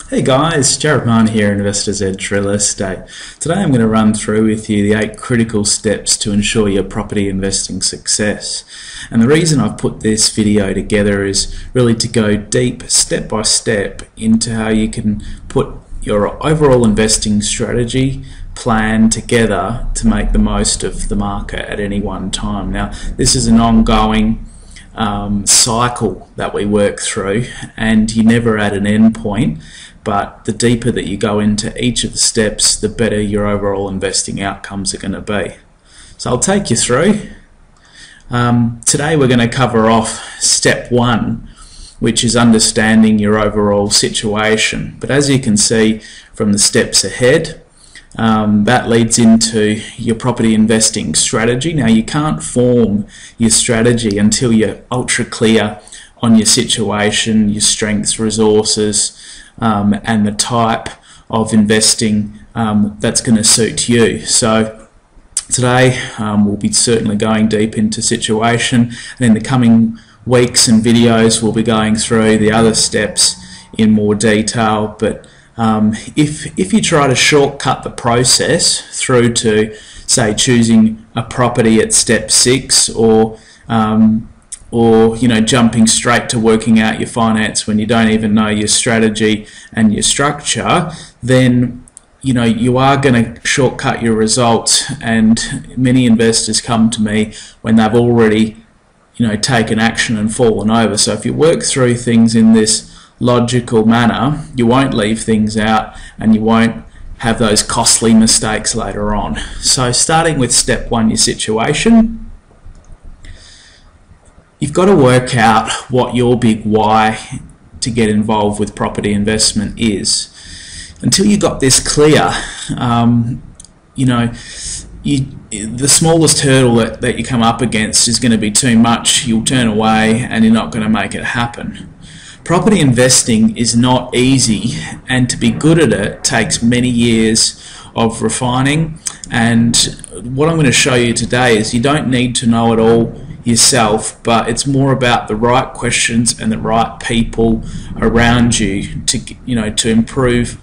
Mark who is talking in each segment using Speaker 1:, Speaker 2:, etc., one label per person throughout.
Speaker 1: Hey guys, Jarrad Mahon here, Investors Edge Real Estate. Today I'm going to run through with you the 8 critical steps to ensure your property investing success. And the reason I've put this video together is really to go deep, step by step, into how you can put your overall investing strategy plan together to make the most of the market at any one time. Now, this is an ongoing cycle that we work through, and you're never at an end point, but the deeper that you go into each of the steps, the better your overall investing outcomes are going to be. So I'll take you through. Today we're going to cover off step 1, which is understanding your overall situation. But as you can see from the steps ahead, that leads into your property investing strategy. Now, you can't form your strategy until you're ultra clear on your situation, your strengths, resources, and the type of investing that's going to suit you. So today we'll be certainly going deep into situation, and in the coming weeks and videos we'll be going through the other steps in more detail. But if you try to shortcut the process through to, say, choosing a property at step 6, or jumping straight to working out your finance when you don't even know your strategy and your structure, then you are going to shortcut your results. And many investors come to me when they've already taken action and fallen over. So if you work through things in this logical manner, you won't leave things out and you won't have those costly mistakes later on. So starting with step 1, your situation. You've got to work out what your big why to get involved with property investment is. Until you got this clear, the smallest hurdle that you come up against is going to be too much. You'll turn away and you're not going to make it happen. Property investing is not easy, and to be good at it takes many years of refining. And what I'm going to show you today is you don't need to know it all yourself, but it's more about the right questions and the right people around you to improve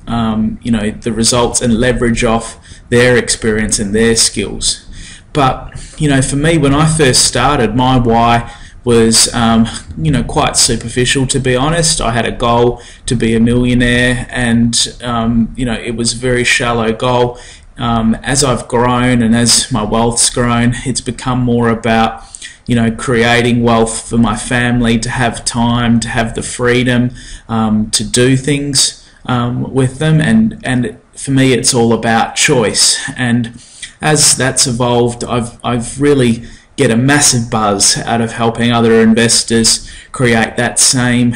Speaker 1: the results and leverage off their experience and their skills. But for me, when I first started, my why was quite superficial, to be honest. I had a goal to be a millionaire, and it was a very shallow goal. As I've grown and as my wealth's grown, it's become more about creating wealth for my family, to have time, to have the freedom to do things with them, and for me it's all about choice. And as that's evolved, I've really get a massive buzz out of helping other investors create that same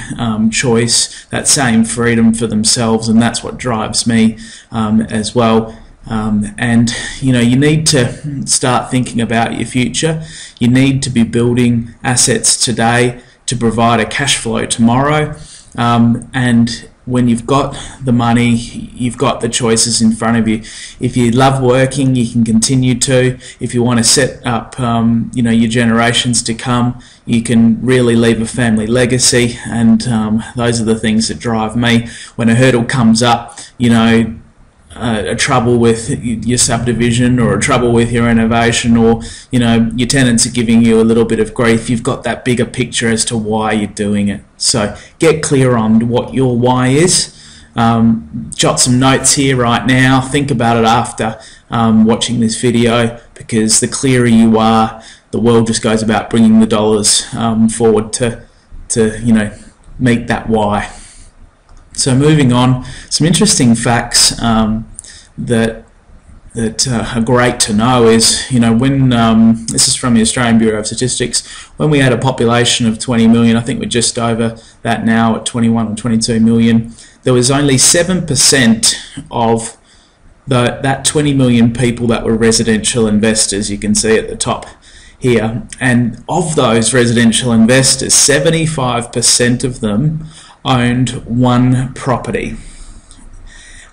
Speaker 1: choice, that same freedom for themselves, and that's what drives me as well. And you need to start thinking about your future. You need to be building assets today to provide a cash flow tomorrow, and when you've got the money, you've got the choices in front of you. If you love working, you can continue to. If you want to set up your generations to come, you can really leave a family legacy. And those are the things that drive me. When a hurdle comes up, a trouble with your subdivision, or a trouble with your renovation, or your tenants are giving you a little bit of grief, you've got that bigger picture as to why you're doing it. So get clear on what your why is. Jot some notes here right now. Think about it after watching this video, because the clearer you are, the world just goes about bringing the dollars forward to meet that why. So moving on, some interesting facts that are great to know is, when this is from the Australian Bureau of Statistics, when we had a population of 20 million, I think we're just over that now at 21 or 22 million, there was only 7% of that 20 million people that were residential investors. You can see at the top here, and of those residential investors, 75% of them owned one property.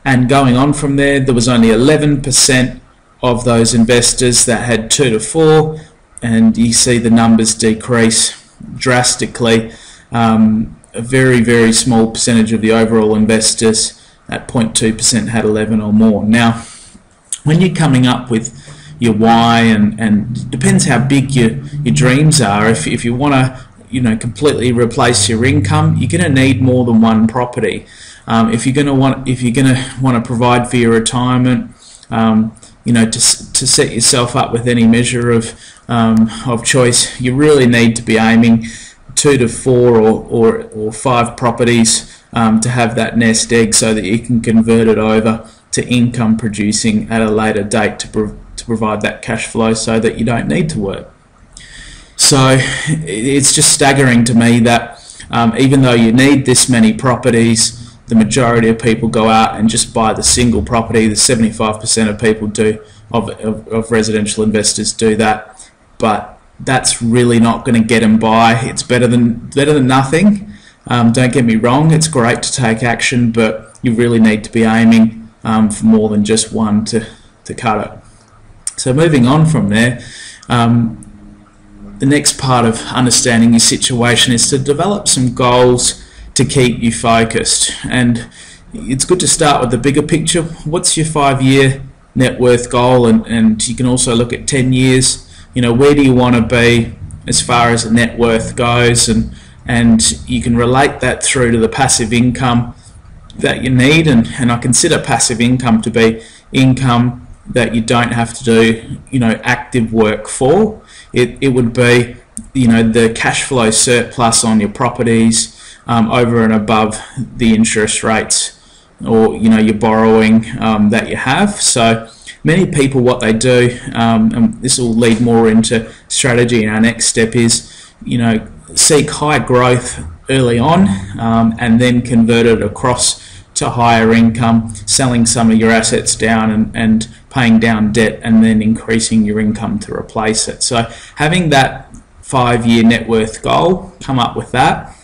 Speaker 1: And going on from there, there was only 11% of those investors that had 2 to 4, and you see the numbers decrease drastically a very, very small percentage of the overall investors at 0.2% had 11 or more. Now, when you're coming up with your why, and depends how big your dreams are. If you want to completely replace your income, you're going to need more than one property. If you're going to want to provide for your retirement, to set yourself up with any measure of choice, you really need to be aiming 2 to 4 or 5 properties to have that nest egg, so that you can convert it over to income producing at a later date to provide that cash flow, so that you don't need to work. So it's just staggering to me that even though you need this many properties, the majority of people go out and just buy the single property. The 75% of people of residential investors do that, but that's really not going to get them by. It's better than nothing. Don't get me wrong, it's great to take action, but you really need to be aiming for more than just one to cut it. So moving on from there, the next part of understanding your situation is to develop some goals to keep you focused. And it's good to start with the bigger picture. What's your 5-year net worth goal? And you can also look at 10 years. Where do you want to be as far as net worth goes? And you can relate that through to the passive income that you need. And I consider passive income to be income that you don't have to do active work for. It would be the cash flow surplus on your properties over and above the interest rates or your borrowing that you have. So many people, what they do, and this will lead more into strategy, and our next step is seek high growth early on and then convert it across to higher income, selling some of your assets down and paying down debt, and then increasing your income to replace it. So having that 5-year net worth goal, come up with that.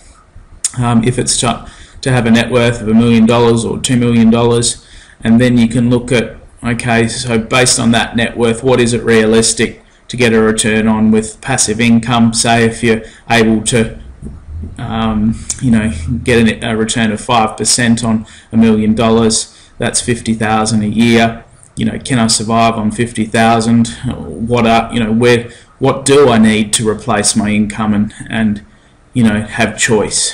Speaker 1: If it's to have a net worth of $1 million or $2 million, and then you can look at, okay, so based on that net worth, what is it realistic to get a return on with passive income? Say if you're able to get a return of 5% on $1 million, that's $50,000 a year. Can I survive on $50,000? What do I need to replace my income and have choice?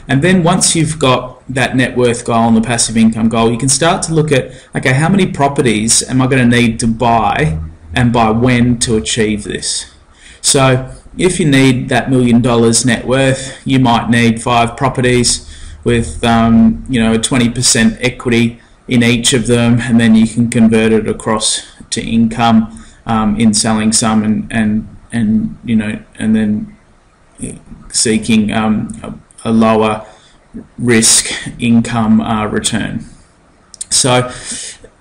Speaker 1: And then once you've got that net worth goal and the passive income goal, you can start to look at, okay, how many properties am I going to need to buy, and by when to achieve this? So if you need that $1 million net worth, you might need 5 properties with a 20% equity in each of them, and then you can convert it across to income in selling some and then seeking a lower risk income return. So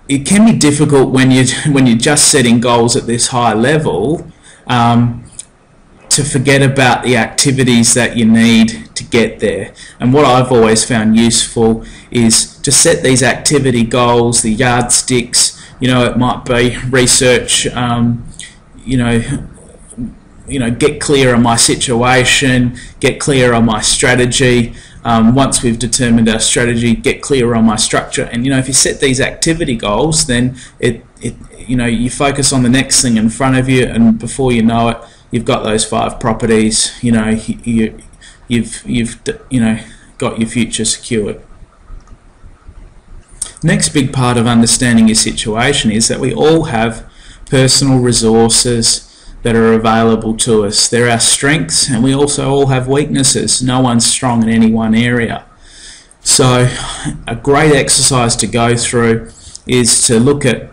Speaker 1: it can be difficult when you're just setting goals at this high level to forget about the activities that you need to get there. And what I've always found useful is to set these activity goals, the yardsticks. It might be research, get clear on my situation, get clear on my strategy. Once we've determined our strategy, get clear on my structure. And if you set these activity goals, then you focus on the next thing in front of you, and before you know it, you've got those 5 properties. You've got your future secured. Next big part of understanding your situation is that we all have personal resources that are available to us. They're our strengths, and we also all have weaknesses. No one's strong in any one area. So a great exercise to go through is to look at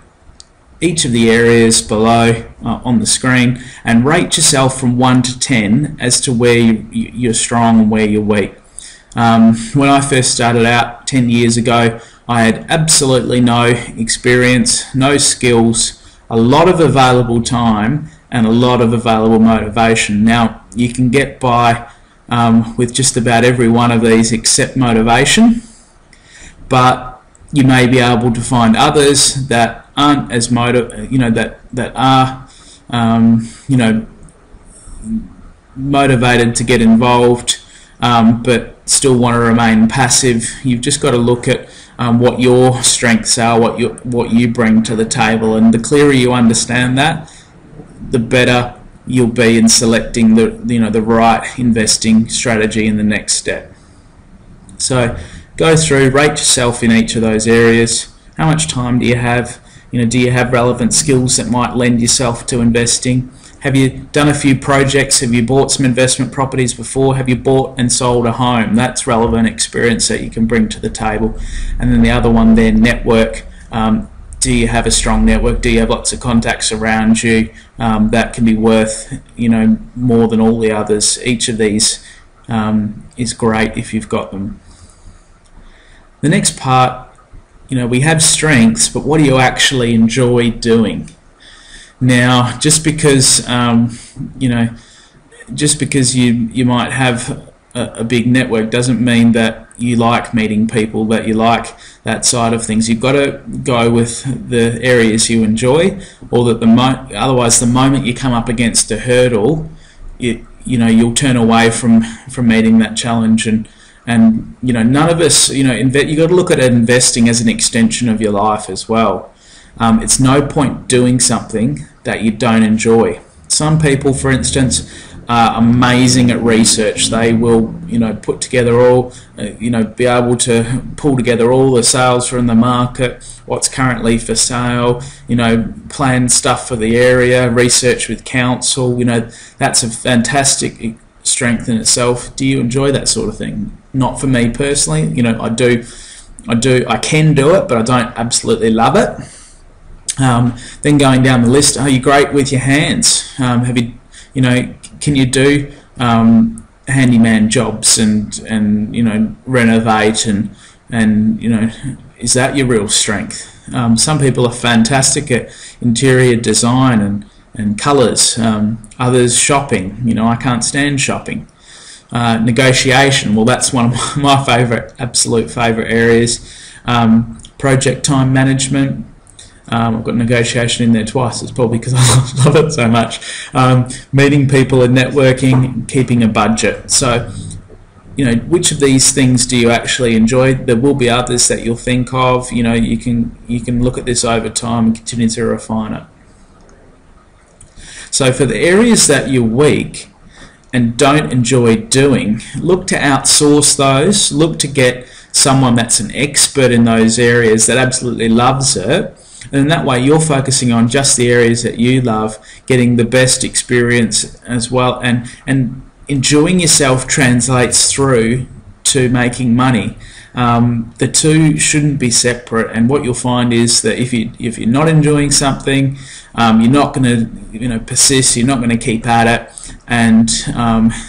Speaker 1: each of the areas below on the screen and rate yourself from 1 to 10 as to where you're strong and where you're weak. When I first started out 10 years ago, I had absolutely no experience, no skills, a lot of available time, and a lot of available motivation. Now, you can get by with just about every one of these except motivation, but you may be able to find others that aren't as that are motivated to get involved, but still want to remain passive, you've just got to look at what your strengths are, what you bring to the table, and the clearer you understand that, the better you'll be in selecting the right investing strategy in the next step. So go through, rate yourself in each of those areas. How much time do you have? Do you have relevant skills that might lend yourself to investing? Have you done a few projects? Have you bought some investment properties before? Have you bought and sold a home? That's relevant experience that you can bring to the table. And then the other one there, network. Do you have a strong network? Do you have lots of contacts around you that can be worth more than all the others? Each of these is great if you've got them. The next part, we have strengths, but what do you actually enjoy doing? Now, just because you might have a big network doesn't mean that you like meeting people, that you like that side of things. You've got to go with the areas you enjoy, or that otherwise the moment you come up against a hurdle, you'll turn away from meeting that challenge. And none of us, you've got to look at investing as an extension of your life as well. It's no point doing something that you don't enjoy. Some people, for instance, are amazing at research. They will, put together all, be able to pull together all the sales from the market, what's currently for sale, plan stuff for the area, research with council. That's a fantastic strength in itself. Do you enjoy that sort of thing? Not for me personally. I can do it, but I don't absolutely love it. Then going down the list, are you great with your hands? Can you do handyman jobs and renovate and is that your real strength? Some people are fantastic at interior design and colours. Others shopping. I can't stand shopping. Negotiation. Well, that's one of my absolute favourite areas. Project time management. I've got negotiation in there twice. It's probably because I love it so much. Meeting people and networking, keeping a budget. So, which of these things do you actually enjoy? There will be others that you'll think of. You can look at this over time and continue to refine it. So for the areas that you're weak and don't enjoy doing, look to outsource those. Look to get someone that's an expert in those areas that absolutely loves it. And that way you're focusing on just the areas that you love, getting the best experience as well, and enjoying yourself translates through to making money. The two shouldn't be separate, and what you'll find is that if you're not enjoying something, you're not going to persist, you're not going to keep at it, and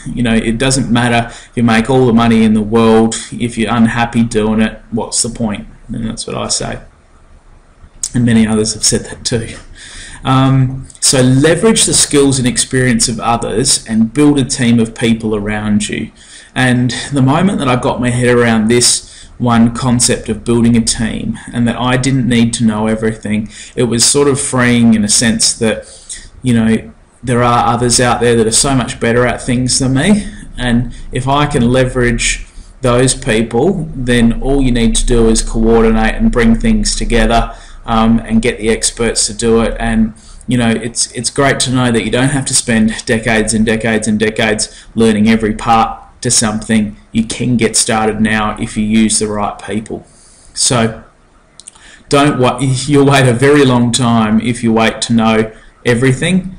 Speaker 1: it doesn't matter if you make all the money in the world. If you're unhappy doing it, what's the point? And that's what I say. And many others have said that too. So leverage the skills and experience of others and build a team of people around you. And the moment that I got my head around this one concept of building a team, and that I didn't need to know everything, it was sort of freeing in a sense that there are others out there that are so much better at things than me, and if I can leverage those people, then all you need to do is coordinate and bring things together. And get the experts to do it, and it's great to know that you don't have to spend decades and decades and decades learning every part to something. You can get started now if you use the right people. So you'll wait a very long time if you wait to know everything.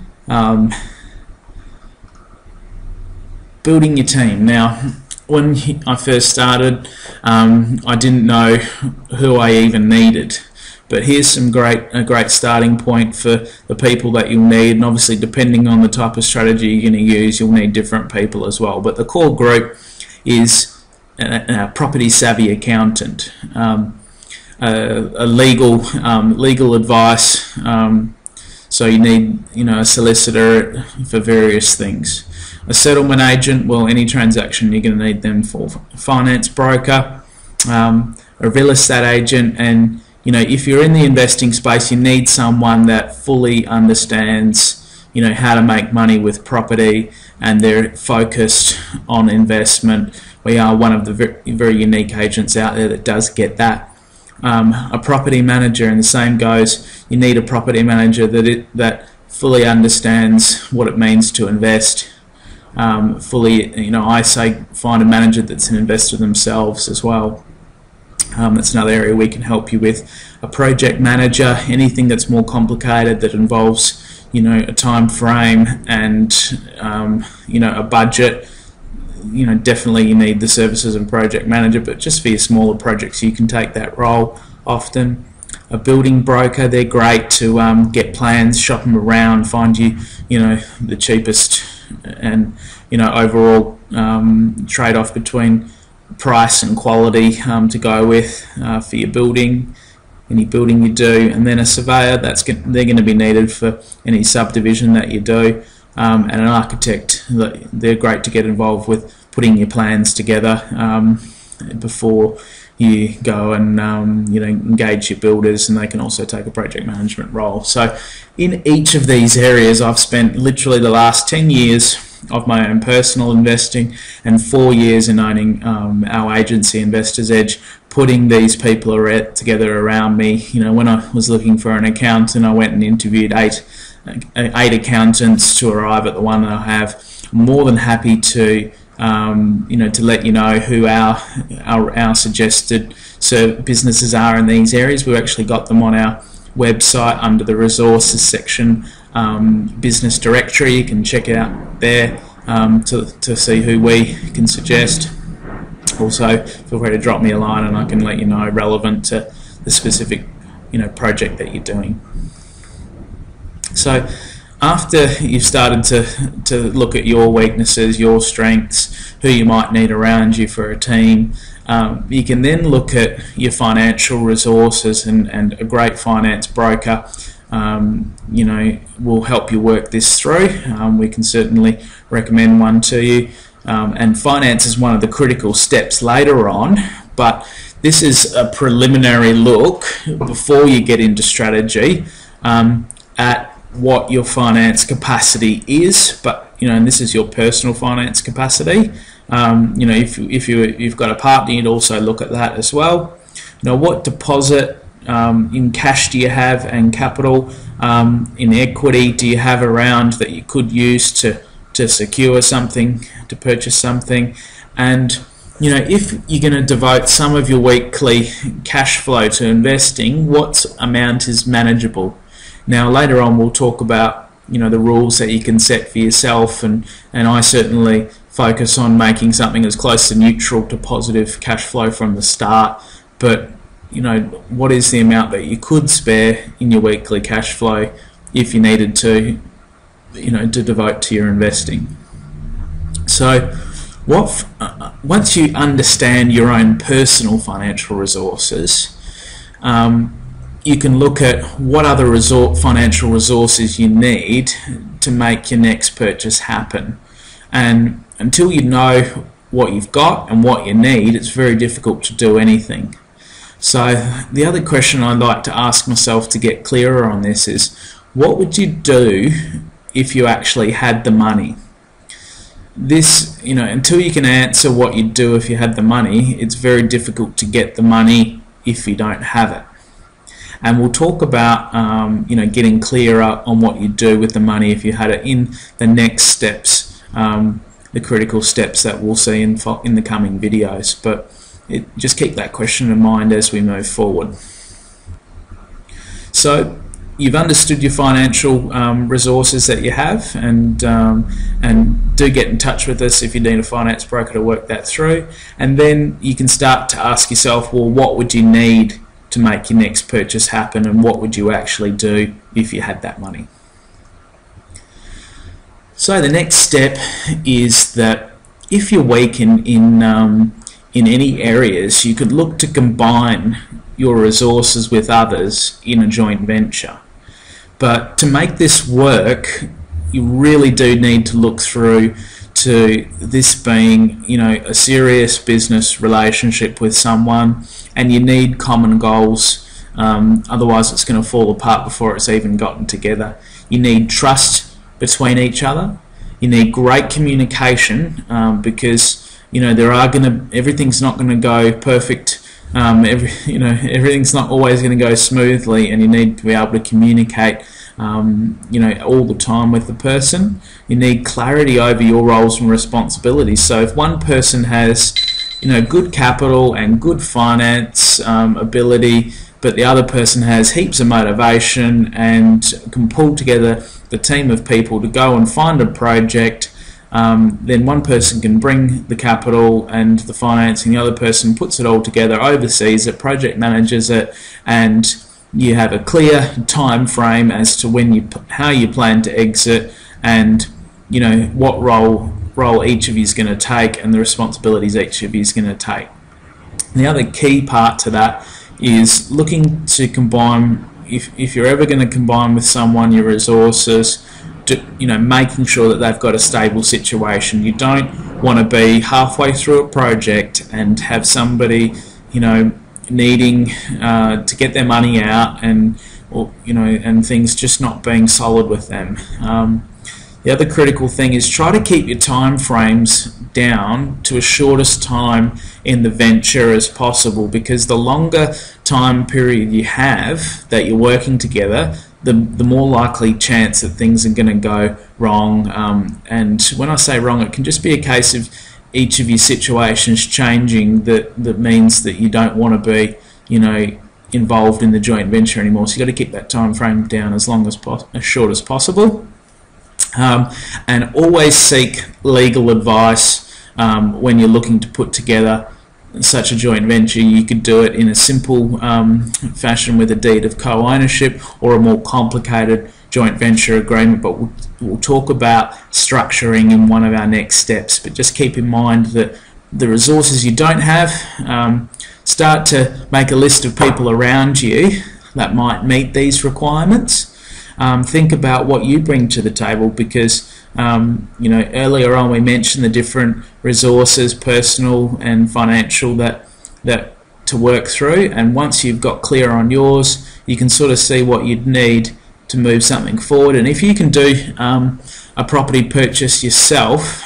Speaker 1: Building your team. Now, when I first started, I didn't know who I even needed. But here's a great starting point for the people that you'll need, and obviously depending on the type of strategy you're going to use, you'll need different people as well. But the core group is a property savvy accountant, a legal advice. So you need a solicitor for various things. A settlement agent, well, any transaction you're going to need them for. A finance broker, a real estate agent, and if you're in the investing space, you need someone that fully understands, how to make money with property, and they're focused on investment we are one of the very unique agents out there that does get that. A property manager, and the same goes, you need a property manager that fully understands what it means to invest. I say find a manager that's an investor themselves as well. That's another area we can help you with. A project manager, anything that's more complicated that involves a time frame and a budget. Definitely you need the services of a project manager, but just for your smaller projects you can take that role often. A building broker, they're great to get plans, shop them around, find you the cheapest and overall trade-off between price and quality to go with for your building, any building you do. And then a surveyor, they're going to be needed for any subdivision that you do, and an architect, they're great to get involved with putting your plans together before you go and engage your builders, and they can also take a project management role. So in each of these areas I've spent literally the last 10 years of my own personal investing and 4 years in owning our agency Investors Edge, putting these people together around me. When I was looking for an accountant, I went and interviewed eight accountants to arrive at the one that I have. I'm more than happy to to let you know who our suggested businesses are in these areas. We've actually got them on our website under the resources section, business directory. You can check it out there to see who we can suggest. Also, feel free to drop me a line and I can let you know relevant to the specific project that you're doing. So after you've started to look at your weaknesses, your strengths, who you might need around you for a team, you can then look at your financial resources, and a great finance broker will help you work this through. We can certainly recommend one to you, and finance is one of the critical steps later on, but this is a preliminary look before you get into strategy at what your finance capacity is. But and this is your personal finance capacity. If you've got a partner, you'd also look at that as well. What deposit in cash do you have, and capital in equity do you have around that you could use to secure something, to purchase something. And if you're going to devote some of your weekly cash flow to investing, what amount is manageable? Now later on we'll talk about the rules that you can set for yourself, and I certainly focus on making something as close to neutral to positive cash flow from the start. But what is the amount that you could spare in your weekly cash flow if you needed to devote to your investing? So once you understand your own personal financial resources, you can look at what other financial resources you need to make your next purchase happen. And until you know what you've got and what you need, it's very difficult to do anything. So the other question I'd like to ask myself to get clearer on this is, what would you do if you actually had the money? This, until you can answer what you'd do if you had the money, it's very difficult to get the money if you don't have it. And we'll talk about getting clearer on what you do with the money if you had it in the next steps, the critical steps that we'll see in the coming videos. But just keep that question in mind as we move forward. So you've understood your financial resources that you have, and do get in touch with us if you need a finance broker to work that through. And then you can start to ask yourself, well, what would you need to make your next purchase happen, and what would you actually do if you had that money? So the next step is that if you're weak in any areas, you could look to combine your resources with others in a joint venture. But to make this work, you really do need to look through to this being, a serious business relationship with someone, and you need common goals. Otherwise it's going to fall apart before it's even gotten together. You need trust between each other. You need great communication, because everything's not gonna go perfect. Everything's not always going to go smoothly, and you need to be able to communicate all the time with the person. You need clarity over your roles and responsibilities. So if one person has good capital and good finance ability, but the other person has heaps of motivation and can pull together the team of people to go and find a project, then one person can bring the capital and the financing, the other person puts it all together, oversees it, project manages it, and you have a clear time frame as to how you plan to exit, and what role each of you is going to take, and the responsibilities each of you is going to take. And the other key part to that is looking to combine, if you're ever going to combine with someone your resources, making sure that they've got a stable situation. You don't want to be halfway through a project and have somebody, needing to get their money out, and things just not being solid with them. The other critical thing is try to keep your time frames down to as shortest time in the venture as possible, because the longer time period you have that you're working together, the more likely chance that things are going to go wrong. And when I say wrong, it can just be a case of each of your situations changing that means that you don't want to be involved in the joint venture anymore. So you've got to keep that time frame down as short as possible. And always seek legal advice when you're looking to put together such a joint venture. You could do it in a simple fashion with a deed of co-ownership, or a more complicated joint venture agreement, but we'll talk about structuring in one of our next steps. But just keep in mind that the resources you don't have, start to make a list of people around you that might meet these requirements. Think about what you bring to the table, because earlier on we mentioned the different resources, personal and financial, that to work through, and once you've got clear on yours, you can sort of see what you'd need to move something forward. And if you can do a property purchase yourself,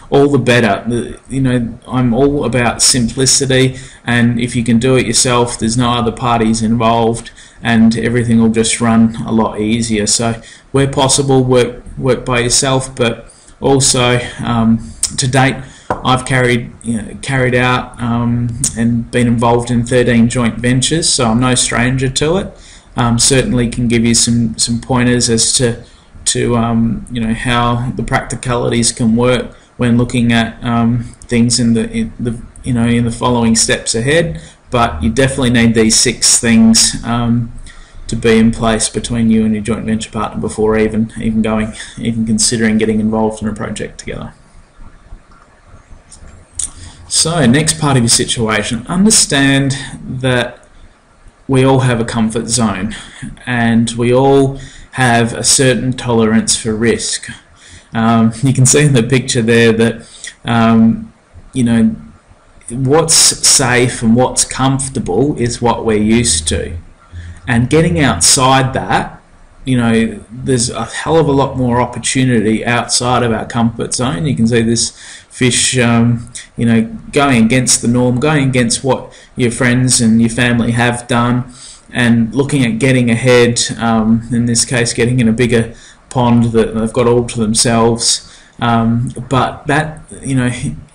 Speaker 1: all the better. I'm all about simplicity, and if you can do it yourself, there's no other parties involved, and everything will just run a lot easier. So where possible, work by yourself, but also to date I've carried out and been involved in 13 joint ventures, so I'm no stranger to it. Certainly can give you some pointers as to how the practicalities can work when looking at things in the following steps ahead. But you definitely need these 6 things to be in place between you and your joint venture partner before even considering getting involved in a project together. So next part of your situation, understand that we all have a comfort zone, and we all have a certain tolerance for risk. You can see in the picture there that what's safe and what's comfortable is what we're used to, and getting outside that, there's a hell of a lot more opportunity outside of our comfort zone. You can see this fish going against the norm, going against what your friends and your family have done, and looking at getting ahead, in this case getting in a bigger pond that they've got all to themselves. But that,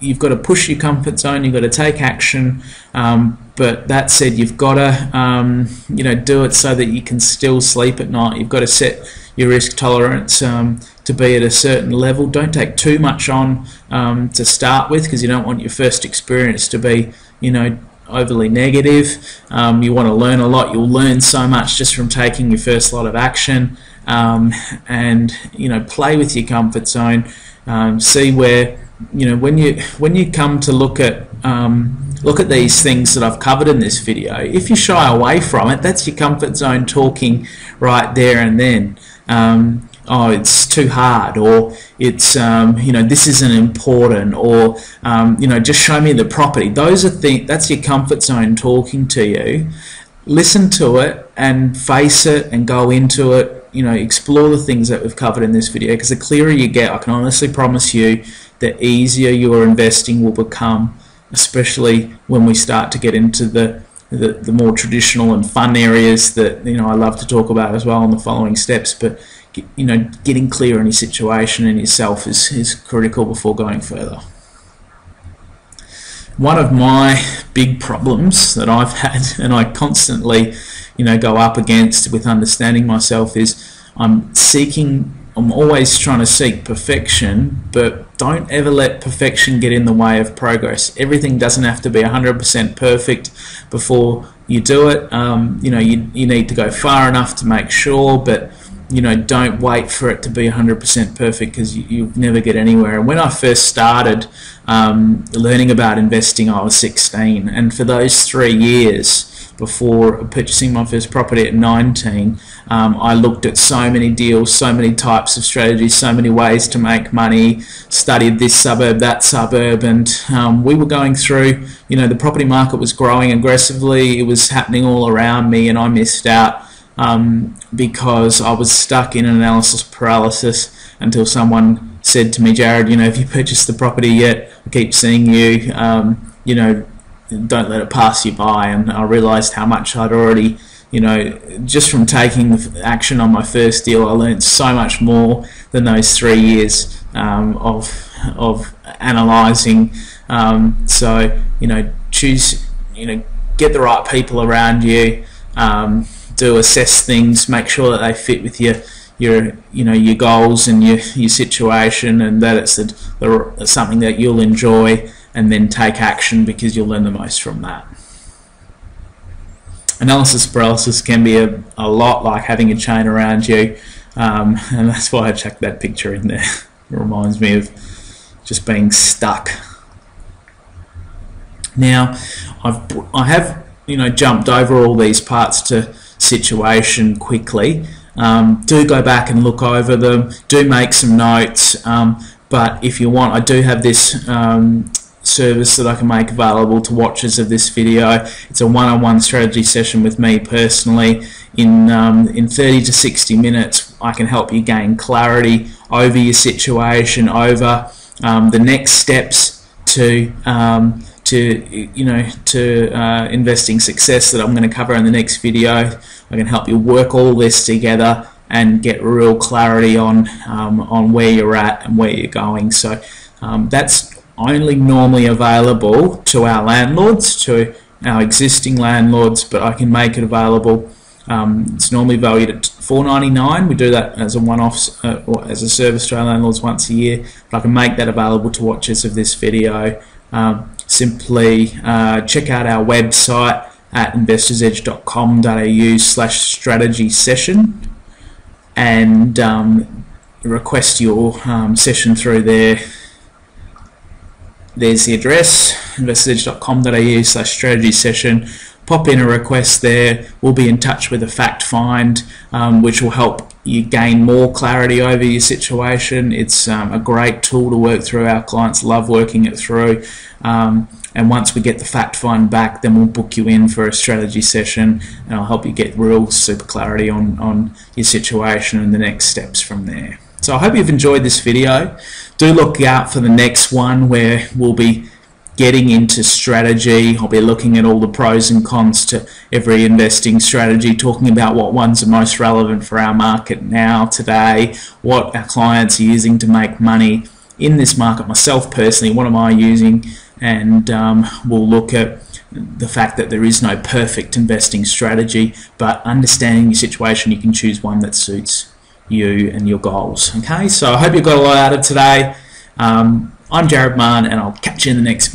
Speaker 1: you've got to push your comfort zone, you've got to take action, but that said, you've got to do it so that you can still sleep at night. You've got to set your risk tolerance to be at a certain level. Don't take too much on to start with, because you don't want your first experience to be overly negative. You want to learn a lot. You'll learn so much just from taking your first lot of action, and play with your comfort zone. See where when you come to look at these things that I've covered in this video, if you shy away from it, that's your comfort zone talking right there and then. Oh, it's too hard, or it's this isn't important, or just show me the property. Those are that's your comfort zone talking to you. Listen to it and face it and go into it. Explore the things that we've covered in this video, because the clearer you get, I can honestly promise you the easier your investing will become, especially when we start to get into the more traditional and fun areas that I love to talk about as well in the following steps. But getting clear on your situation and yourself is critical before going further. One of my big problems that I've had, and I constantly go up against with understanding myself, is I'm always trying to seek perfection, but don't ever let perfection get in the way of progress. Everything doesn't have to be 100% perfect before you do it. You need to go far enough to make sure, but don't wait for it to be 100% perfect, because you'll never get anywhere. And when I first started learning about investing, I was 16, and for those 3 years before purchasing my first property at 19, I looked at so many deals, so many types of strategies, so many ways to make money, studied this suburb, that suburb, and we were going through, the property market was growing aggressively, it was happening all around me, and I missed out because I was stuck in analysis paralysis until someone said to me, Jarrad, have you purchased the property yet? I keep seeing you, don't let it pass you by. And I realised how much I'd already, just from taking action on my first deal, I learned so much more than those 3 years of analysing. So choose, get the right people around you, do assess things, make sure that they fit with your goals and your situation, and that it's something that you'll enjoy, and then take action, because you'll learn the most from that. Analysis paralysis can be a lot like having a chain around you, and that's why I chucked that picture in there. It reminds me of just being stuck. Now, I have jumped over all these parts to situation quickly. Do go back and look over them. Do make some notes. But if you want, I do have this service that I can make available to watchers of this video. It's a one-on-one strategy session with me personally. In 30 to 60 minutes, I can help you gain clarity over your situation, over the next steps to investing success that I'm going to cover in the next video. I can help you work all this together and get real clarity on where you're at and where you're going. So that's only normally available to our landlords, to our existing landlords, but I can make it available. It's normally valued at $4.99. We do that as a one-off, as a service to our landlords once a year, but I can make that available to watchers of this video. Simply check out our website at investorsedge.com.au/strategy session and request your session through there. There's the address, investorsedge.com.au/strategy session. Pop in a request there. We'll be in touch with a fact find, which will help you gain more clarity over your situation. It's a great tool to work through. Our clients love working it through. And once we get the fact find back, then we'll book you in for a strategy session, and I'll help you get real super clarity on your situation and the next steps from there. So I hope you've enjoyed this video. Do look out for the next one, where we'll be getting into strategy. I'll be looking at all the pros and cons to every investing strategy, talking about what ones are most relevant for our market now, today, what our clients are using to make money in this market. Myself personally, what am I using? And we'll look at the fact that there is no perfect investing strategy, but understanding your situation, you can choose one that suits you and your goals. Okay, so I hope you got a lot out of today. I'm Jarrad Mahon, and I'll catch you in the next video.